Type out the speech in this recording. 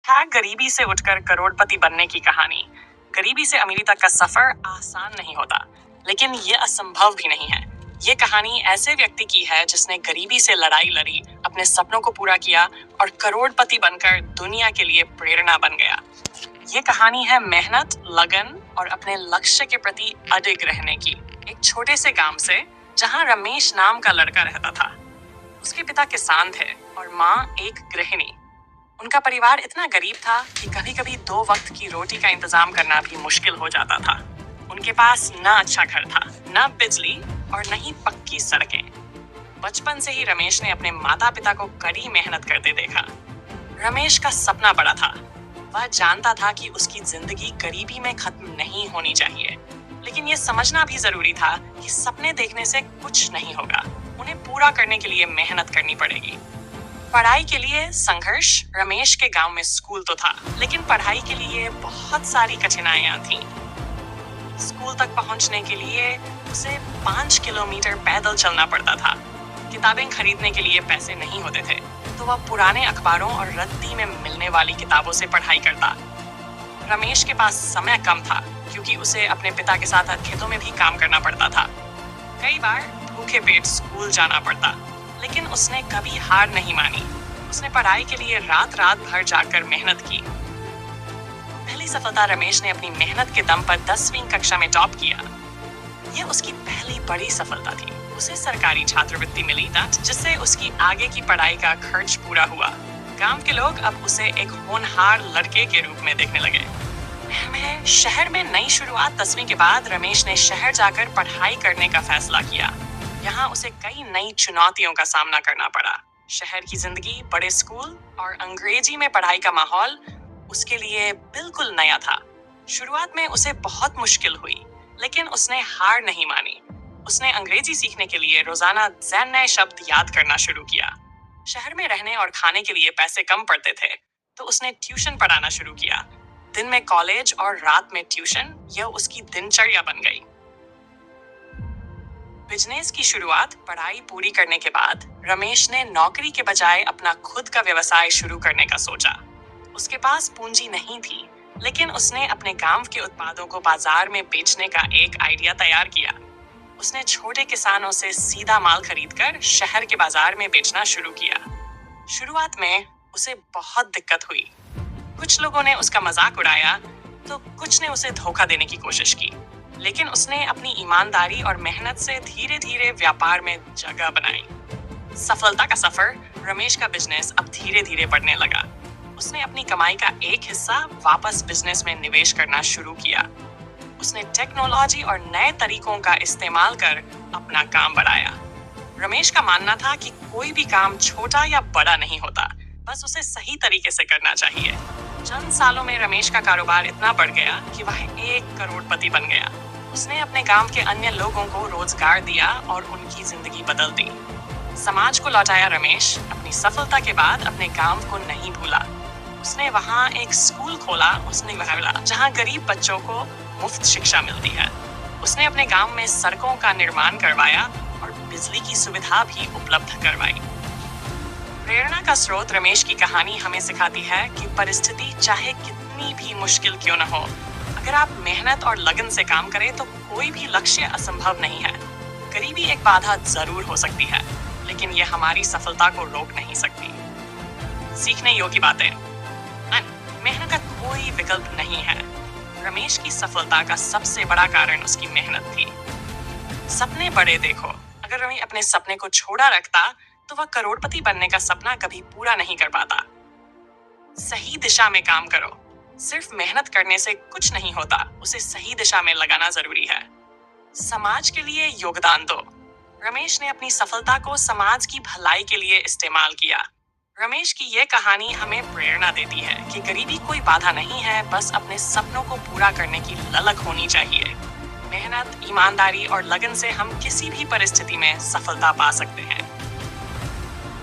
है गरीबी से उठकर करोड़पति बनने की कहानी। गरीबी से अमीरी तक का सफर आसान नहीं होता, लेकिन ये असंभव भी नहीं है। ये कहानी ऐसे व्यक्ति की है जिसने गरीबी से लड़ाई लड़ी, अपने सपनों को पूरा किया और करोड़पति बनकर दुनिया के लिए प्रेरणा बन गया। ये कहानी है मेहनत, लगन और अपने लक्ष्य के प्रति अडिग रहने की। एक छोटे से गांव से, जहां रमेश नाम का लड़का रहता था। उसके पिता किसान थे और माँ एक गृहिणी। उनका परिवार इतना गरीब था कि कभी-कभी 2 वक्त की रोटी का इंतजाम करना भी मुश्किल हो जाता था। उनके पास न अच्छा घर था, न बिजली और न ही पक्की सड़कें। बचपन से ही रमेश ने अपने माता पिता को कड़ी मेहनत करते देखा। रमेश का सपना बड़ा था। वह जानता था कि उसकी जिंदगी गरीबी में खत्म नहीं होनी चाहिए, लेकिन यह समझना भी जरूरी था कि सपने देखने से कुछ नहीं होगा, उन्हें पूरा करने के लिए मेहनत करनी पड़ेगी। पढ़ाई के लिए संघर्ष। रमेश के गांव में स्कूल तो था, लेकिन पढ़ाई के लिए बहुत सारी कठिनाइयां थीं। स्कूल तक पहुंचने के लिए उसे 5 किलोमीटर पैदल चलना पड़ता था। किताबें खरीदने के लिए पैसे नहीं होते थे, तो वह पुराने अखबारों और रद्दी में मिलने वाली किताबों से पढ़ाई करता। रमेश के पास समय कम था, क्योंकि उसे अपने पिता के साथ खेतों में भी काम करना पड़ता था। कई बार भूखे पेट स्कूल जाना पड़ता, लेकिन उसने कभी हार नहीं मानी। उसने पढ़ाई के लिए रात रात भर जाकर मेहनत की। पहली सफलता रमेश ने अपनी मेहनत के दम पर 10वीं कक्षा में टॉप किया। यह उसकी पहली बड़ी सफलता थी। उसे सरकारी छात्रवृत्ति मिली, जिससे उसकी आगे की पढ़ाई का खर्च पूरा हुआ। गांव के लोग अब उसे एक होनहार लड़के के रूप में देखने लगे। शहर में नई शुरुआत। 10वीं के बाद रमेश ने शहर जाकर पढ़ाई करने का फैसला किया। यहाँ उसे कई नई चुनौतियों का सामना करना पड़ा। शहर की जिंदगी, बड़े स्कूल और अंग्रेजी में पढ़ाई का माहौल उसके लिए बिल्कुल नया था। शुरुआत में उसे बहुत मुश्किल हुई, लेकिन उसने हार नहीं मानी। उसने अंग्रेजी सीखने के लिए रोजाना नए शब्द याद करना शुरू किया। शहर में रहने और खाने के लिए पैसे कम पड़ते थे, तो उसने ट्यूशन पढ़ाना शुरू किया। दिन में कॉलेज और रात में ट्यूशन, यह उसकी दिनचर्या बन गई। बिजनेस की शुरुआत। पढ़ाई पूरी करने के बाद रमेश ने नौकरी के बजाय अपना खुद का व्यवसाय शुरू करने का सोचा। उसके पास पूंजी नहीं थी, लेकिन उसने अपने गांव के उत्पादों को बाजार में बेचने का एक आइडिया तैयार किया। उसने छोटे किसानों से सीधा माल खरीदकर शहर के बाजार में बेचना शुरू किया। शुरुआत में उसे बहुत दिक्कत हुई। कुछ लोगों ने उसका मजाक उड़ाया, तो कुछ ने उसे धोखा देने की कोशिश की, लेकिन उसने अपनी ईमानदारी और मेहनत से धीरे धीरे व्यापार में जगह बनाई। सफलता का सफर। रमेश का बिजनेस अब धीरे धीरे बढ़ने लगा। उसने अपनी कमाई का एक हिस्सा वापस बिजनेस में निवेश करना शुरू किया। उसने टेक्नोलॉजी और नए तरीकों का इस्तेमाल कर अपना काम बढ़ाया। रमेश का मानना था कि कोई भी काम छोटा या बड़ा नहीं होता, बस उसे सही तरीके से करना चाहिए। चंद सालों में रमेश का कारोबार इतना बढ़ गया कि वह 1 करोड़पति बन गया। उसने अपने गांव के अन्य लोगों को रोजगार दिया और उनकी जिंदगी बदल दी। समाज को लौटाया। रमेश अपनी सफलता के बाद अपने गांव को नहीं भूला। उसने वहां एक स्कूल खोला, जहां गरीब बच्चों को मुफ्त शिक्षा मिलती है। उसने अपने गांव में सड़कों का निर्माण करवाया और बिजली की सुविधा भी उपलब्ध करवाई। प्रेरणा का स्रोत। रमेश की कहानी हमें सिखाती है कि परिस्थिति चाहे कितनी भी मुश्किल क्यों न हो, अगर आप मेहनत और लगन से काम करें तो कोई भी लक्ष्य असंभव नहीं है। गरीबी एक बाधा जरूर हो सकती है, लेकिन यह हमारी सफलता को रोक नहीं सकती। सीखने योग्य बातें। मेहनत का कोई विकल्प नहीं है। रमेश की सफलता का सबसे बड़ा कारण उसकी मेहनत थी। सपने बड़े देखो। अगर रमेश अपने सपने को छोड़ा रखता, तो वह करोड़पति बनने का सपना कभी पूरा नहीं कर पाता। सही दिशा में काम करो। सिर्फ मेहनत करने से कुछ नहीं होता, उसे सही दिशा में लगाना जरूरी है। समाज के लिए योगदान दो। रमेश ने अपनी सफलता को समाज की भलाई के लिए इस्तेमाल किया। रमेश की यह कहानी हमें प्रेरणा देती है कि गरीबी कोई बाधा नहीं है, बस अपने सपनों को पूरा करने की ललक होनी चाहिए। मेहनत, ईमानदारी और लगन से हम किसी भी परिस्थिति में सफलता पा सकते हैं।